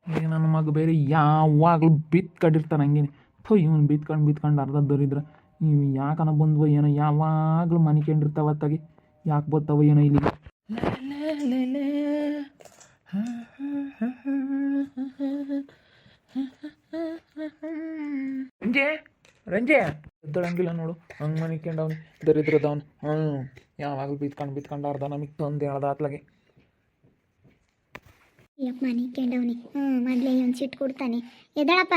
ನನ್ನ ಮಗ ಬೇರೆ ಯಾವಾಗಲೂ ಬಿತ್ಕೊಂಡಿರ್ತಾನೆ ಹಂಗೇನೆ. ಇವನು ಬಿತ್ಕೊಂಡು ಅರ್ಧ ದರಿದ್ರ ನೀವು ಯಾಕನ ಬಂದ್ವ ಏನೋ ಯಾವಾಗಲೂ ಮನಿಕೊಂಡಿರ್ತಾವ ಅತ್ತಾಗೆ. ಯಾಕೆ ಬರ್ತಾವ ಏನೋ ಇಲ್ಲಿಗೆ. ರಂಜೆ ರಂಜೆ ಎದ್ದಳಂಗಿಲ್ಲ ನೋಡು, ಹಂಗೆ ಮನಿಕೊಂಡವ್ನು ದರಿದ್ರದವನು. ಯಾವಾಗಲೂ ಬಿತ್ಕೊಂಡು ಅರ್ಧ ನಮಗೆ ತಂದು ಹೇಳ್ದ ಅತ್ಲಾಗೆ. ಯಪ್ಪ ಮನಿಕೊಂಡವ್ನಿ. ಮೊದಲೇ ಒಂದು ಸಿಟ್ಟು ಕೊಡ್ತಾನೆ. ಎದ್ದಳಪ್ಪ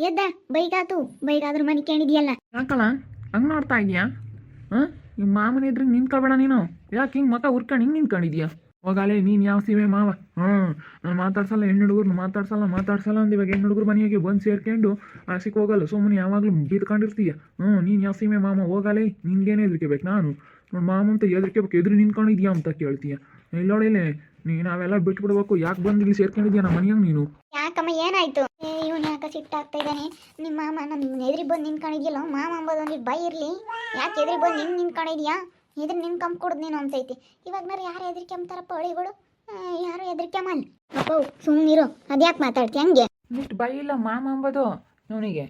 ಎದ್ದ, ಬೈಗಾದ್ರೂ ಮನಿಕೊಂಡಿದ್ಯಲ್ಲ. ಯಾಕಲ್ಲ ಹಂಗೆ ನೋಡ್ತಾ ಇದೀಯಾ? ನಿಮ್ಮ ಮಾಮನ ಎದ್ರಿಗೆ ನಿಂತ್ಕೊಳ್ಬೇಡ ನೀನು. ಯಾಕೆ ಹಿಂಗೆ ಮಕ್ಕ ಉರ್ಕೊಂಡು ಹಿಂಗೆ ನಿಂತ್ಕೊಂಡಿದ್ಯಾ? ಹೋಗಾಲೆ ನೀನು ಯಾವ ಸೀಮೆ ಮಾವ? ನಾನು ಮಾತಾಡ್ಸಲ್ಲ, ಹೆಣ್ಣು ಹುಡುಗರು ಮಾತಾಡ್ಸಲ್ಲ ಅಂದ. ಇವಾಗ ಹೆಣ್ಣು ಹುಡುಗರು ಮನೆಗೆ ಬಂದು ಸೇರ್ಕೊಂಡು ಆಸಿಕ್ ಹೋಗಲ್ಲ, ಸುಮ್ಮನೆ ಯಾವಾಗಲೂ ಬಿದ್ಕೊಂಡಿರ್ತೀಯ. ನೀನು ಯಾವ ಸೀಮೆ ಮಾಮ? ಹೋಗಾಲೆ, ನಿನ್ಗೇನು ಹೆದರ್ಕೋಬೇಕು? ನಾನು ನೋಡಿ ಮಾಮ ಅಂತ ಹೆದರ್ಕೋಬೇಕು, ಎದುರು ನಿಂತ್ಕೊಂಡಿದ್ಯಾ ಅಂತ ಕೇಳ್ತೀಯ. ಇಲ್ಲೋಡಿಲೆ ನೀನು ನಾವೆಲ್ಲ ಬಿಟ್ಬಿಡ್ಬೇಕು. ಯಾಕೆ ಬಂದು ಇಲ್ಲಿ ಸೇರ್ಕೊಂಡಿದ್ಯಾ ನಮ್ಮ ಮನೆಯಾಗ ನೀನು? ಯಾಕಮ್ಮ ಏನಾಯ್ತು? ಇವನು ಯಾಕೆ ಸಿಟ್ಟಾಗ್ತಾ ಇದ್ದಾನೆ? ನಿಮ್ಮ ಮಾಮ ನನ್ನ ಎದುರಿ ಬಂದು ನಿಂತ್ಕೊಂಡಿದ್ಯಲ್ಲ. ಮಾಮ ಅಂಬೋದು ಒಂದು ಭಯ ಇರಲಿ. ಯಾಕೆ ಎದುರಿ ಬಂದು ನಿಂತ್ಕೊಂಡಿದ್ಯಾ? ಎದುರು ನಿಂತ್ಕೊಂಬಿಕೊಡ್ದು ನೀನು ಅಂತೈತಿ. ಇವಾಗನಾರು ಯಾರು ಹೆದರ್ಕೊಂತಾರಪ್ಪ ಅಳಿಗಳು? ಯಾರು ಹೆದರ್ಕೊಂಬಲ್ಲ. ಅಪ್ಪ ಸುಮ್ಮನಿರು, ಅದ್ಯಾಕೆ ಮಾತಾಡ್ತೀಯ ಹಂಗೆ? ಇಷ್ಟು ಭಯ ಇಲ್ಲ ಮಾಮ ಅಂಬೋದು ಇವನಿಗೆ.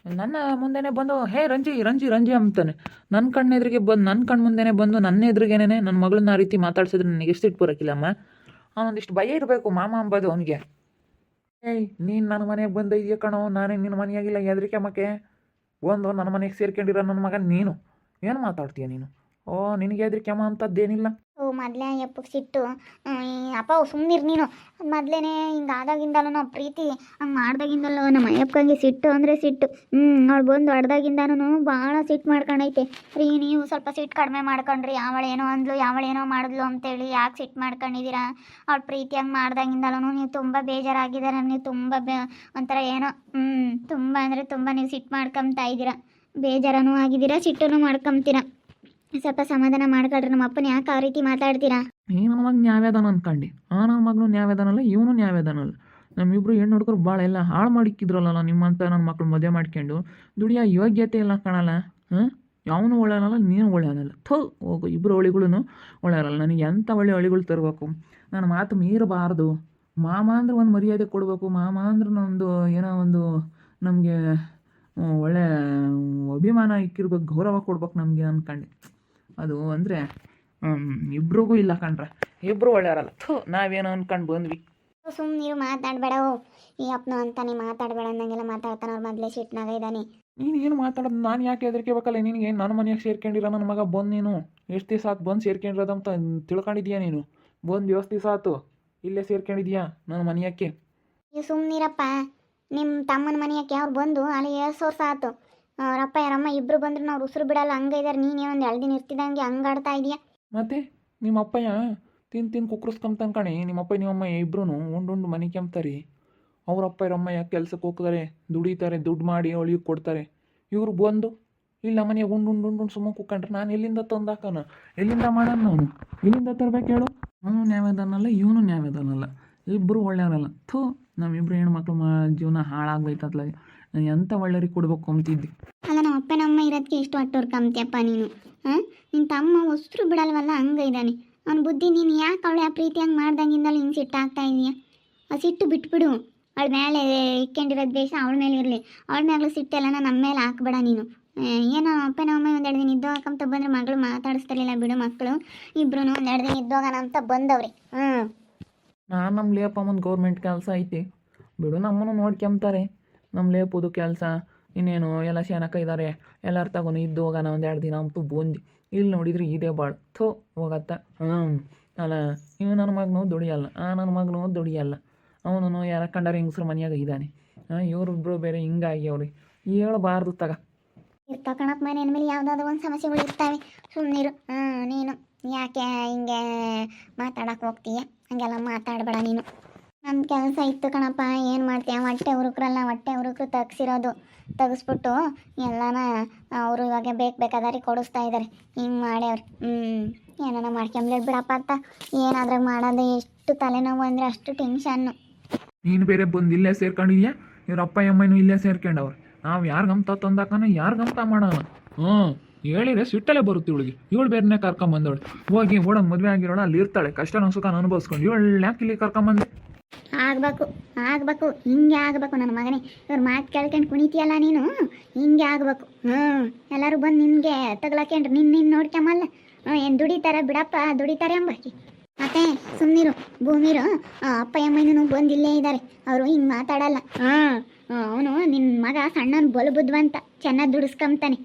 ನನ್ನ ಮುಂದೆನೇ ಬಂದು ಹೇ ರಂಜಿ ರಂಜಿ ರಂಜಿ ಅಂತಾನೆ. ನನ್ನ ಕಣ್ಣೆದ್ರಿಗೆ ಬಂದು ನನ್ನ ಕಣ್ಣು ಮುಂದೆನೇ ಬಂದು ನನ್ನ ಎದುರಿಗೇನೆ ನನ್ನ ಮಗಳನ್ನ ಆ ರೀತಿ ಮಾತಾಡ್ಸಿದ್ರೆ ನನಗೆ ಎಷ್ಟು ಇಟ್ಟು ಬರೋಕ್ಕಿಲ್ಲಮ್ಮ. ಅವನೊಂದಿಷ್ಟು ಭಯ ಇರಬೇಕು ಮಾಮ ಅಂಬೋದು ಅವನಿಗೆ. ನೀನು ನನ್ನ ಮನೆಗೆ ಬಂದ ಇದೆಯಾ ಕಣೋ? ನಾನೇ ನಿನ್ನ ಮನೆಯಾಗಿಲ್ಲ ಹೆದರಿಕೆ ಮಕ್ಕೆ ಒಂದು ನನ್ನ ಮನೆಗೆ ಸೇರ್ಕೊಂಡಿರೋ ನನ್ನ ಮಗ ನೀನು ಏನು ಮಾತಾಡ್ತೀಯ ನೀನು? ನಿನಗೆ ಹೆದರಿಕೆ ಅಮ್ಮ ಅಂಥದ್ದೇನಿಲ್ಲ. ಮೊದಲೇ ಯಪ್ಪಗೆ ಸಿಟ್ಟು. ಅಪ್ಪ ಸುಮ್ಮನಿರು ನೀನು. ಮೊದಲೇ ಹಿಂಗೆ ಆದಾಗಿಂದಲೂ ನಾವು ಪ್ರೀತಿ ಹಂಗೆ ಮಾಡ್ದಾಗಿಂದಲೂ ನಮ್ಮ ಅಯ್ಯಪ್ಪಂಗೆ ಸಿಟ್ಟು ಅಂದರೆ ಸಿಟ್ಟು. ಅವಳು ಬಂದು ಹೊಡೆದಾಗಿಂದನೂ ಭಾಳ ಸಿಟ್ಟು ಮಾಡ್ಕೊಂಡೈತೆ ರೀ. ನೀವು ಸ್ವಲ್ಪ ಸಿಟ್ಟು ಕಡಿಮೆ ಮಾಡ್ಕೊಂಡ್ರಿ. ಯಾವಳೇನೋ ಅಂದ್ಲು, ಯಾವಳೇನೋ ಮಾಡಿದ್ಲು ಅಂತೇಳಿ ಯಾಕೆ ಸಿಟ್ಟು ಮಾಡ್ಕೊಂಡಿದ್ದೀರಾ? ಅವಳು ಪ್ರೀತಿ ಹಂಗೆ ಮಾಡ್ದಾಗಿಂದಲೂ ನೀವು ತುಂಬ ಬೇಜಾರಾಗಿದ್ದೀರ. ನೀವು ತುಂಬ ಒಂಥರ ಏನೋ ತುಂಬ ಅಂದರೆ ತುಂಬ ನೀವು ಸಿಟ್ಟು ಮಾಡ್ಕೊತಾ ಇದ್ದೀರಾ. ಬೇಜಾರನೂ ಆಗಿದ್ದೀರಾ, ಸಿಟ್ಟನ್ನು ಮಾಡ್ಕೊತೀರಾ. ಸ್ವಲ್ಪ ಸಮಾಧಾನ ಮಾಡ್ಕೊಳ್ರಿ. ನಮ್ಮ ಅಪ್ಪನ ಯಾಕೆ ಆ ರೀತಿ ಮಾತಾಡ್ತೀರಾ? ಈ ನನ್ನ ಮಗ ನ್ಯಾವೇದಾನ ಅಂದ್ಕೊಂಡು ನನ್ನ ಮಗನು ನ್ಯಾವೇದಾನಲ್ಲ, ಇವನು ನ್ಯಾವೇದಾನಲ್ಲ. ನಮ್ಮಿಬ್ರು ಹೆಣ್ಣು ಹುಡುಗರು ಭಾಳ ಎಲ್ಲ ಹಾಳು ಮಾಡಿಕ್ಕಿದ್ರಲ್ಲ ನಿಮ್ಮಂತ ನನ್ನ ಮಕ್ಳು ಮದುವೆ ಮಾಡ್ಕೊಂಡು. ದುಡಿಯೋ ಯೋಗ್ಯತೆ ಎಲ್ಲ ಕಾಣಲ್ಲ. ಯಾವನು ಒಳ್ಳೆಯನಲ್ಲ, ನೀನು ಒಳ್ಳೆಯನಲ್ಲ. ಹೋಗು, ಇಬ್ಬರು ಒಳಿಗಳು ಒಳ್ಳೆಯರಲ್ಲ. ನನಗೆ ಎಂಥ ಒಳ್ಳೆ ಒಳಿಗಳು ತರಬೇಕು. ನನ್ನ ಮಾತು ಮೀರಬಾರ್ದು. ಮಾಮ ಅಂದ್ರೆ ಒಂದು ಮರ್ಯಾದೆ ಕೊಡಬೇಕು. ಮಾಮ ಅಂದ್ರೆ ನಮ್ಮದು ಏನೋ ಒಂದು ನಮಗೆ ಒಳ್ಳೆ ಅಭಿಮಾನ ಇಕ್ಕಿರ್ಬೇಕು, ಗೌರವ ಕೊಡ್ಬೇಕು ನಮಗೆ ಅಂದ್ಕೊಂಡು. ಅದು ಅಂದರೆ ಇಬ್ರಿಗೂ ಇಲ್ಲ ಕಣ್ರೆ, ಇಬ್ಬರು ಒಳ್ಳೆಯವರಲ್ಲ. ನಾವೇನೋ ಅಂದ್ಕೊಂಡು ಬಂದ್ವಿ. ಸುಮ್ಮನೆ ಮಾತಾಡಬೇಡ. ಈ ಅಪ್ಪನ ಅಂತಾನೆ ಮಾತಾಡಬೇಡ ಅನ್ನಂಗೆಲ್ಲ ಮಾತಾಡ್ತಾನೆ. ಅವ್ರು ಮೊದಲೇ ಸಿಟ್ನಾಗ ಇದ್ದಾನೆ. ನೀನು ಏನು ಮಾತಾಡೋದು? ನಾನು ಯಾಕೆ ಹೆದರ್ಕೋಬೇಕಲ್ಲ ನಿನಗೆ? ನನ್ನ ಮನೆಯಾಗ ಸೇರ್ಕೊಂಡಿರೋ ನನ್ನ ಮಗ ಬಂದು ನೀನು ಎಷ್ಟು ದಿವಸ ಆತು ಬಂದು ಸೇರ್ಕೊಂಡಿರೋದಂತ ತಿಳ್ಕೊಂಡಿದ್ಯಾ ನೀನು? ಬಂದು ಎಷ್ಟು ದಿವಸ ಆಯ್ತು ಇಲ್ಲೇ ಸೇರ್ಕೊಂಡಿದ್ಯಾ ನನ್ನ ಮನೆಯಕ್ಕೆ? ನೀವು ಸುಮ್ಮನಿರಪ್ಪ. ನಿಮ್ಮ ತಮ್ಮನ ಮನೆಯಕ್ಕೆ ಅವ್ರು ಬಂದು ಅಲ್ಲಿ 7 ವರ್ಷ ಆಯ್ತು. ಅವರಪ್ಪ ಯಾರಮ್ಮ ಇಬ್ಬರು ಬಂದ್ರು ನಾವು ಉಸಿರು ಬಿಡಲ್ಲ ಹಂಗೆ ಇದ್ದಾರೆ. ನೀನೇ ಒಂದು 2 ದಿನ ಇರ್ತಿದ್ದಂಗೆ ಹಂಗೆ ಆಡ್ತಾ ಇದೆಯಾ? ಮತ್ತೆ ನಿಮ್ಮ ಅಪ್ಪಯ್ಯ ತಿಂದು ಕುಕ್ರಸ್ಕೊಂತಾನೆ ಕಣೆ. ನಿಮ್ಮಪ್ಪ ನಿಮ್ಮಮ್ಮ ಇಬ್ಬರೂ ಉಂಡು ಮನೆ ಕೆಮ್ತಾರೆ. ಅವರಪ್ಪ ಇರಮ್ಮಯ್ಯ ಕೆಲ್ಸಕ್ಕೆ ಹೋಗ್ತಾರೆ, ದುಡಿತಾರೆ, ದುಡ್ಡು ಮಾಡಿ ಅವಳಿಗೆ ಕೊಡ್ತಾರೆ. ಇವ್ರು ಬಂದು ಇಲ್ಲ ಮನೆಯಾಗ ಉಂಡು ಸುಮ್ಮ ಕುಕ್ಕೊಂಡ್ರೆ ನಾನು ಎಲ್ಲಿಂದ ತಂದಾಕನ? ಎಲ್ಲಿಂದ ಮಾಡೋಣ? ನಾನು ಎಲ್ಲಿಂದ ತರ್ಬೇಕು ಹೇಳು? ಅವನು ನ್ಯಾಯದಾನಲ್ಲ, ಇವನು ನ್ಯಾಯದಾನಲ್ಲ. ಇಬ್ಬರು ಒಳ್ಳೆಯವರಲ್ಲ. ನಮ್ಮಿಬ್ರು ಹೆಣ್ಮಕ್ಳು ಜೀವನ ಹಾಳಾಗ್ಬೈತತ್ಲ. ಎಂಥ ಒಳ್ಳೆಯವ್ರಿಗೆ ಕೊಡ್ಬೇಕು ಅಂತಿದ್ದೆ. ಅಲ್ಲ ನಮ್ಮ ಅಪ್ಪನಮ್ಮ ಇರೋದಕ್ಕೆ ಎಷ್ಟು ಅಟ್ಟೋರ್ ಕಮ್ತಿಯಪ್ಪ ನೀನು. ನಿನ್ನ ತಮ್ಮ ಉಸಿರು ಬಿಡಲ್ವಲ್ಲ ಹಂಗೆ ಇದ್ದಾನೆ. ಅವ್ನ ಬುದ್ಧಿ ನೀನು ಯಾಕೆ ಅವಳು ಆ ಪ್ರೀತಿ ಹಂಗೆ ಮಾಡ್ದಂಗಿಂದಲೂ ಹಿಂಗೆ ಸಿಟ್ಟಾಗ್ತಾ ಇದೆಯಾ? ಆ ಸಿಟ್ಟು ಬಿಟ್ಬಿಡು. ಅವಳ ಮೇಲೆ ಇಕ್ಕೊಂಡಿರೋ ದ್ವೇಷ ಅವಳ ಮೇಲೆ ಇರಲಿ. ಅವಳ ಮೇಲೂ ಸಿಟ್ಟೆಲ್ಲ ನಮ್ಮ ಮೇಲೆ ಹಾಕ್ಬೇಡ ನೀನು. ಏನೋ ಅಪ್ಪನಮ್ಮ ಒಂದು 2 ದಿನ ಇದ್ದೋಗಂತ ಬಂದರೆ ಮಗಳು ಮಾತಾಡಿಸ್ತಿರ್ಲಿಲ್ಲ ಬಿಡು. ಮಕ್ಕಳು ಇಬ್ಬರು ಒಂದು 2 ದಿನ ಇದ್ದೋಗೋಣ ಅಂತ ಬಂದವ್ರಿ. ನಾನು ನಮ್ಮ ಲೇಪ ಒಂದು ಗೌರ್ಮೆಂಟ್ ಕೆಲಸ ಐತಿ ಬಿಡು, ನಮ್ಮನ್ನು ನೋಡ್ಕೊಂತಾರೆ. ನಮ್ಮ ಲೇಪುದು ಕೆಲಸ ಇನ್ನೇನು ಎಲ್ಲ ಶೇನಕ ಇದ್ದಾರೆ. ಎಲ್ಲರ ತಗೊಂಡು ಇದ್ದು ಹೋಗೋಣ ಒಂದು 2 ದಿನ ಅಂತೂ ಬಂದು ಇಲ್ಲಿ ನೋಡಿದ್ರೆ ಇದೇ ಭಾಳ ಹೋಗತ್ತ. ಅಲ್ಲ ಇವು ನನ್ನ ಮಗನೂ ದುಡಿಯಲ್ಲ, ನನ್ನ ಮಗನೂ ದುಡಿಯಲ್ಲ. ಅವನು ಯಾರ ಕಂಡಾರ ಹೆಂಗಸ್ರ ಮನೆಯಾಗ ಇದ್ದಾನೆ. ಇವರಿಬ್ರು ಬೇರೆ ಹಿಂಗಾಗಿ ಅವ್ರಿಗೆ ಹೇಳಬಾರ್ದು. ಇರ್ತಾವ ಕಣಪ್ಪ, ಮನೆ ಮೇಲೆ ಯಾವುದಾದ್ರು ಒಂದು ಸಮಸ್ಯೆಗಳು ಇರ್ತವೆ. ಸುಮ್ಮನಿರು. ನೀನು ಯಾಕೆ ಹಿಂಗೆ ಮಾತಾಡಕ್ಕೆ ಹೋಗ್ತೀಯ? ಹಂಗೆಲ್ಲ ಮಾತಾಡಬೇಡ ನೀನು. ನನ್ನ ಕೆಲಸ ಇತ್ತು ಕಣಪ್ಪ, ಏನು ಮಾಡ್ತೀಯ? ಹೊಟ್ಟೆ ಹುಡುಕ್ರು ತೆಗಿಸ್ಬಿಟ್ಟು ಎಲ್ಲನ ಅವರು ಇವಾಗ ಬೇಕಾದಾರಿ ಕೊಡಿಸ್ತಾ ಇದ್ದಾರೆ. ಹಿಂಗೆ ಮಾಡ್ಯವ್ರು. ಏನಾರ ಮಾಡ್ಕೊಂಬ್ಲೇಡ್ ಬಿಡಪ್ಪ ಅಂತ. ಏನಾದ್ರಾಗ ಮಾಡೋದು ಎಷ್ಟು ತಲೆನೋವು ಅಂದರೆ ಅಷ್ಟು ಟೆನ್ಷನ್ನು. ನೀನು ಬೇರೆ ಬಂದು ಇಲ್ಲೇ ಸೇರ್ಕೊಂಡಿದ್ಯಾ, ಇವ್ರ ಅಪ್ಪ ಅಮ್ಮನೂ ಇಲ್ಲೇ ಸೇರ್ಕೊಂಡವ್ರು. ನಾವು ಯಾರಿಗಂತ ತಂದಾಕನ ಯಾರಿಗಂತ ಮಾಡೋಣ? ಹೇಳಿದ್ರೆ ಸಿಟ್ಟಲ್ಲೇ ಬರುತ್ತೆ ಇವಳಿಗೆ. ಇವಳು ಬೇರೆನೇ ಕರ್ಕೊಂಬಂದವಳು. ಹೋಗಿ ಓಡಂಗೆ ಮದುವೆ ಆಗಿರೋಳು ಅಲ್ಲಿ ಇರ್ತಾಳೆ, ಕಷ್ಟ ಸುಖ ಅನುಭವಿಸ್ಕೊಂಡು. ಇವಳು ಯಾಕೆ ಇಲ್ಲಿ ಕರ್ಕೊಂಬಂದೆ? ಆಗ್ಬೇಕು ಆಗ್ಬೇಕು ಹಿಂಗೆ ಆಗ್ಬೇಕು ನನ್ನ ಮಗನೇ. ಇವ್ರ ಮಾತು ಕೇಳ್ಕೊಂಡು ಕುಣಿತೀಯಲ್ಲ ನೀನು, ಹಿಂಗೆ ಆಗ್ಬೇಕು. ಎಲ್ಲರೂ ಬಂದು ನಿನಗೆ ತಗ್ಲಾಕೊಂಡ್ರು ನಿನ್ನ ನೋಡ್ಕೊಂಬಲ್ಲ. ಏನು ದುಡಿತಾರೆ ಬಿಡಪ್ಪ, ದುಡಿತಾರೆ ಅಂಬಾಕಿ. ಮತ್ತೆ ಸುಮ್ಮನಿರು ಭೂಮಿರು, ಅಪ್ಪ ಅಮ್ಮನೂ ಬಂದಿಲ್ಲೇ ಇದ್ದಾರೆ, ಅವರು ಹಿಂಗೆ ಮಾತಾಡಲ್ಲ. ಅವನು ನಿನ್ನ ಮಗ ಸಣ್ಣನ ಬಲು ಬುದ್ಧಿವಂತ, ಚೆನ್ನಾಗಿ ದುಡಿಸ್ಕೊಂತಾನೆ.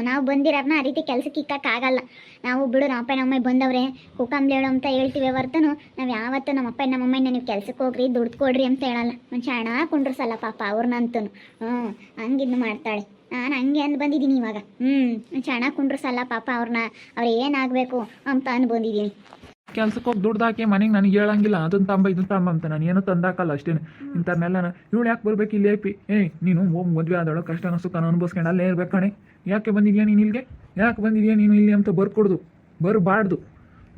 ನಾವು ಬಂದಿರೋರ್ನ ಆ ರೀತಿ ಕೆಲ್ಸಕ್ಕೆ ಇಕ್ಕಾಗಲ್ಲ. ನಾವು ಬಿಡು, ನಮ್ಮ ಅಪ್ಪ ನಮ್ಮಮ್ಮ ಬಂದವ್ರೆ ಕುಕ್ಕಂಬ್ಲೇಳು ಅಂತ ಹೇಳ್ತೀವಿ ಹೊರ್ತನು ನಾವು ಯಾವತ್ತೂ ನಮ್ಮ ಅಪ್ಪ ನಮ್ಮಮ್ಮನ ನೀವು ಕೆಲ್ಸಕ್ಕೆ ಹೋಗ್ರಿ ದುಡ್ಡು ಕೊಡ್ರಿ ಅಂತ ಹೇಳಲ್ಲ. ಒಂದು ಶಾಣ ಕುಂಡ್ರಸಲ್ಲ ಪಾಪ ಅವ್ರನ್ನಂತೂ. ಹಂಗಿದ್ದು ಮಾಡ್ತಾಳೆ. ನಾನು ಹಂಗೆ ಅಂದು ಬಂದಿದ್ದೀನಿ ಇವಾಗ. ಒಂದು ಶಾಣ ಕುಂಡ್ರಸಲ್ಲ ಪಾಪ ಅವ್ರನ್ನ, ಅವ್ರು ಏನಾಗಬೇಕು ಅಂತ ಅಂದು ಬಂದಿದ್ದೀನಿ. ಕೆಲ್ಸಕ್ಕೆ ಹೋಗಿ ದುಡ್ಡು ಹಾಕಿ ಮನೆಗೆ ನನಗೆ ಹೇಳಂಗಿಲ್ಲ, ಅದನ್ನ ತಂಬ ಇದನ್ನ ತಂಬ ಅಂತ. ನಾನು ಏನೂ ತಂದಾಕಲ್ಲ ಅಷ್ಟೇ. ಇಂಥವ್ರನ್ನೆಲ್ಲ ಇವಳು ಯಾಕೆ ಬರ್ಬೇಕು ಇಲ್ಲಿ ಏಪಿ? ನೀನು ಹೋಗಿ ಮದುವೆ ಆದವಳು ಕಷ್ಟನ ಸುಖನ ಅನುಭವಿಸ್ಕೊಂಡು ಅಲ್ಲೇ ಇರ್ಬೇಕು ಕಣೆ. ಯಾಕೆ ಬಂದಿದ್ಯಾ ನೀನು ಇಲ್ಲಿಗೆ? ಯಾಕೆ ಬಂದಿದ್ಯಾ ನೀನು ಇಲ್ಲಿ ಅಂತ ಬರ್ಕೊಡ್ದು, ಬರಬಾರ್ದು.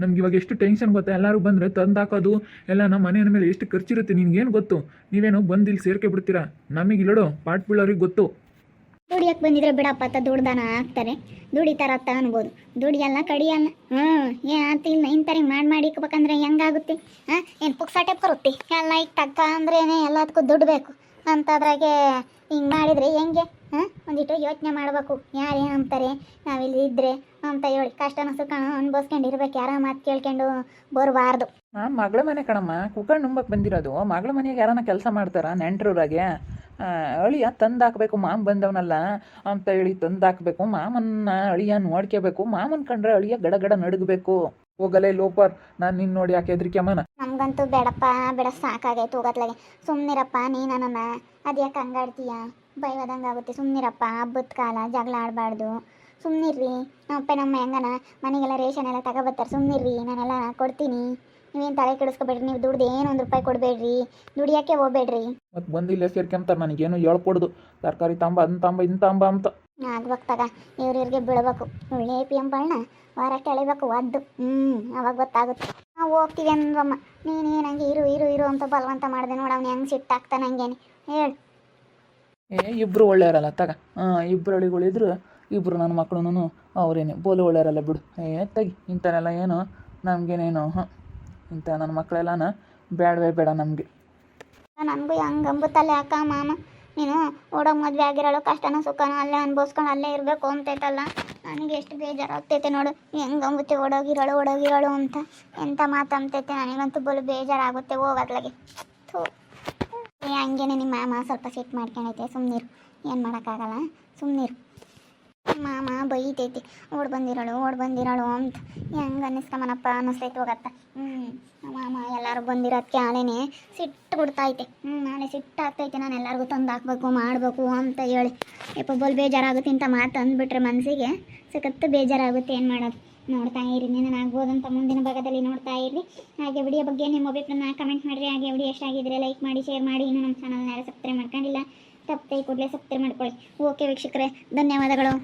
ನಮ್ಗೆ ಇವಾಗ ಎಷ್ಟು ಟೆನ್ಷನ್ ಗೊತ್ತಾ? ಎಲ್ಲರೂ ಬಂದರೆ ತಂದಾಕೋದು ಎಲ್ಲ ನಮ್ಮ ಮನೆಯ ಮೇಲೆ ಎಷ್ಟು ಖರ್ಚಿರುತ್ತೆ ನಿನ್ಗೇನು ಗೊತ್ತು? ನೀವೇನೋ ಬಂದು ಇಲ್ಲಿ ಸೇರ್ಕೆ ಬಿಡ್ತೀರಾ? ನಮಗೆ ಇಲ್ಲೋಡು ಪಾಟ್ ಬೀಳೋರಿಗೆ ಗೊತ್ತು. ದುಡಿಯಕ್ಕೆ ಬಂದಿದ್ರೆ ಬಿಡಪ್ಪ ಅಂತ ದುಡ್ದಾನ ಹಾಕ್ತಾರೆ, ದುಡಿತಾರತ್ತ ಅನ್ಬೋದು. ದುಡಿಯಲ್ಲ ಕಡಿಯಲ್ಲ. ಏನು ಇಲ್ಲ ಇಂಥರಿಗೆ ಮಾಡಿ ಇಕ್ಬೇಕಂದ್ರೆ ಹೆಂಗಾಗುತ್ತೆ? ಏನು ಪುಕ್ಸಾಟೆ ಬರುತ್ತೆ ಎಲ್ಲ. ಈಗ ತಕ್ಕ ಅಂದ್ರೇನೆ ಎಲ್ಲದಕ್ಕೂ ದುಡ್ಡು ಬೇಕು ಅಂತದ್ರಾಗೆ ಹಿಂಗೆ ಮಾಡಿದರೆ ಹೆಂಗೆ? ಒಂದಿಟ್ಟು ಯೋಚನೆ ಮಾಡಬೇಕು. ಯಾರು ಏನಂತಾರೆ, ನಾವಿಲ್ಲಿ ಇದ್ದರೆ ಅಂತ ಹೇಳಿ ಕಷ್ಟನ ಸುಖ ಅನ್ಭವಿಸ್ಕೊಂಡು ಇರ್ಬೇಕು. ಯಾರ ಮಾತು ಕೇಳ್ಕೊಂಡು ಬರಬಾರ್ದು. ನಾನು ಮಗಳ ಮನೆ ಕಣಮ್ಮ, ಕುಕ್ಕರ್ ನುಂಬಕ್ಕೆ ಬಂದಿರೋದು. ಮಗಳ ಮನೆಗೆ ಯಾರನ್ನ ಕೆಲಸ ಮಾಡ್ತಾರ ನೆಂಟ್ರೂರಾಗೆ? ಅಳಿಯ ತಂದಾಕಬೇಕು, ಮಾಮ ಬಂದವನಲ್ಲ ಅಂತ ಹೇಳಿ ತಂದಾಕಬೇಕು. ಮಾಮನ್ನ ಅಳಿಯ ನೋಡ್ಕೋಬೇಕು. ಮಾಮನ್ ಕಂಡ್ರೆ ಅಳಿಯ ಗಡಗಡ ನಡಗಬೇಕು. ಹೋಗಲೇ ಲೋಪರ್, ನಾನು ನಿನ್ನ ನೋಡಿ ಯಾಕೆ ಹೆದ್ರಿಕೆಮ್ಮನ? ನಮಗಂತೂ ಬೇಡಪ್ಪ, ಬೇಡ ಸಾಕಾಗೈತು ಹೋಗತ್ಲಾಗೆ. ಸುಮ್ಮನಿರಪ್ಪ ನೀನನ್ನ, ಅದು ಯಾಕೆ ಹಂಗಾಡ್ತೀಯ? ಬೈವದಂಗೆ ಆಗುತ್ತೆ. ಸುಮ್ಮನಿರಪ್ಪ, ಹಬ್ಬದ ಕಾಲ ಜಗಳ ಆಡಬಾರ್ದು. ಸುಮ್ಮನಿರ್ರಿ. ನಮ್ಮಪ್ಪ ನಮ್ಮ ಹೆಂಗನ ಮನೆಗೆಲ್ಲ ರೇಷನ್ ಎಲ್ಲ ತಗೊಬರ್ತಾರೆ. ಸುಮ್ಮನಿರ್ರಿ, ನಾನೆಲ್ಲ ಕೊಡ್ತೀನಿ. ನೀವೇನು ತಲೆ ಕೆಡಿಸ್ಕೊಬೇಡ್ರಿ. ನೀವು ದುಡ್ದು ಏನು 1 ರೂಪಾಯಿ ಕೊಡಬೇಡ್ರಿ, ದುಡಿಯೋಕ್ಕೆ ಹೋಗ್ಬೇಡ್ರಿ. ಮತ್ತು ಬಂದಿಲ್ಲ ಸೇರ್ಕೊಂತಾರೆ. ನನಗೇನು ಹೇಳ್ಕೊಡ್ದು, ತರಕಾರಿ ತಾಂಬ ಅದನ್ನ ತಾಂಬ ಇದನ್ನ ತಾಂಬ ಅಂತ. ಆಗ್ಬೇಕು ತಗ, ಇವ್ರಿಗೆ ಬೀಳ್ಬೇಕು. ಒಳ್ಳೆ ಪಿ ಎಂ ಬಣ್ಣ ವಾರಕ್ಕೆ ಎಳಿಬೇಕು ಒದ್ದು. ಅವಾಗ ಗೊತ್ತಾಗುತ್ತೆ. ನಾವು ಹೋಗ್ತೀವಿ ಅಂದ್ವಮ್ಮ, ನೀನು ನಂಗೆ ಇರು ಅಂತ ಬಲವಂತ ಮಾಡಿದೆ ನೋಡು. ಅವ್ನು ಹೆಂಗೆ ಸಿಟ್ಟಾಗ್ತಾನೆ ಹಂಗೇನೆ ಹೇಳು. ಇಬ್ಬರು ಒಳ್ಳೆಯವರಲ್ಲ ತಗ. ಇಬ್ಬರು ಅಳಿಗಳಿದ್ರು, ಇಬ್ಬರು ನನ್ನ ಮಕ್ಕಳು ಅವರೇನೆ ಬೋಲು ಒಳ್ಳೆಯವರಲ್ಲ ಬಿಡು. ತೆಗಿ ಇಂಥನೆಲ್ಲ ಏನು ನಮಗೇನೇನು. ಇಂಥ ನನ್ನ ಮಕ್ಕಳೆಲ್ಲನ ಬೇಡವೇ ಬೇಡ ನಮಗೆ. ನನಗೂ ಹೆಂಗೆ ಅಂಬುತ್ತಲ್ಲೇ ಅಕ್ಕ ಮಾಮ, ನೀನು ಓಡೋಗಿ ಮದುವೆ ಆಗಿರೋಳು ಕಷ್ಟನ ಸುಖನ ಅಲ್ಲೇ ಅನ್ಭವಿಸ್ಕೊಂಡು ಅಲ್ಲೇ ಇರಬೇಕು ಅಂತೈತಲ್ಲ. ನನಗೆ ಎಷ್ಟು ಬೇಜಾರಾಗ್ತೈತೆ ನೋಡು. ಹೆಂಗೆ ಅಂಬುತ್ತೆ ಓಡೋಗಿರೋಳು ಅಂತ. ಎಂಥ ಮಾತಂತೈತೆ. ನನಗಂತೂ ಬಲು ಬೇಜಾರಾಗುತ್ತೆ ಹೋಗೋದ್ಲಾಗೆ. ಹಂಗೇನೆ ನಿಮ್ಮ ಮಾಮ ಸ್ವಲ್ಪ ಸಿಟ್ಟು ಮಾಡ್ಕೊಂಡೈತೆ. ಸುಮ್ಮನಿರು, ಏನು ಮಾಡೋಕ್ಕಾಗಲ್ಲ, ಸುಮ್ಮನಿರು. ಮಾಮ ಬೈತೈತಿ, ಓಡ್ ಬಂದಿರೋಳು ಅಂತ. ಹೆಂಗೆ ಅನ್ನಿಸ್ಕೊಂಬನಪ್ಪ ಅನ್ನಿಸ್ತೈತೆ ಹೋಗತ್ತ. ಮಾಮ ಎಲ್ಲರೂ ಬಂದಿರೋದಕ್ಕೆ ಆಳೆನೇ ಸಿಟ್ಟು ಬಿಡ್ತೈತೆ. ನಾಳೆ ಸಿಟ್ಟು ಆಗ್ತೈತೆ. ನಾನು ಎಲ್ಲರಿಗೂ ತಂದು ಹಾಕ್ಬೇಕು ಮಾಡಬೇಕು ಅಂತ ಹೇಳಿ ಯಪ್ಪ ಬಲ್ ಬೇಜಾರಾಗುತ್ತೆ. ಇಂಥ ಮಾತು ಅಂದ್ಬಿಟ್ರೆ ಮನಸ್ಸಿಗೆ ಸಖತ್ತು ಬೇಜಾರಾಗುತ್ತೆ. ಏನು ಮಾಡೋದು? ನೋಡ್ತಾ ಇರಿ, ನಾನು ಆಗ್ಬೋದಂತ ಮುಂದಿನ ಭಾಗದಲ್ಲಿ ನೋಡ್ತಾ ಇರಿ. ಹಾಗೆ ವಿಡಿಯೋ ಬಗ್ಗೆ ನಿಮ್ಮ ಅಭಿಪ್ರಾಯನ ಕಮೆಂಟ್ ಮಾಡಿರಿ. ಹಾಗೆ ವಿಡಿಯೋ ಎಷ್ಟಾಗಿದ್ದರೆ ಲೈಕ್ ಮಾಡಿ, ಶೇರ್ ಮಾಡಿ. ಇನ್ನೂ ನಮ್ಮ ಚಾನಲ್ನ ಯಾರು ಸಬ್ಸ್ಕ್ರೈಬ್ ಮಾಡ್ಕೊಂಡಿಲ್ಲ, ತಪ್ಪೇ ಕೂಡಲೇ ಸಬ್ಸ್ಕ್ರೈಬ್ ಮಾಡ್ಕೊಳ್ಳಿ. ಓಕೆ ವೀಕ್ಷಕರೇ, ಧನ್ಯವಾದಗಳು.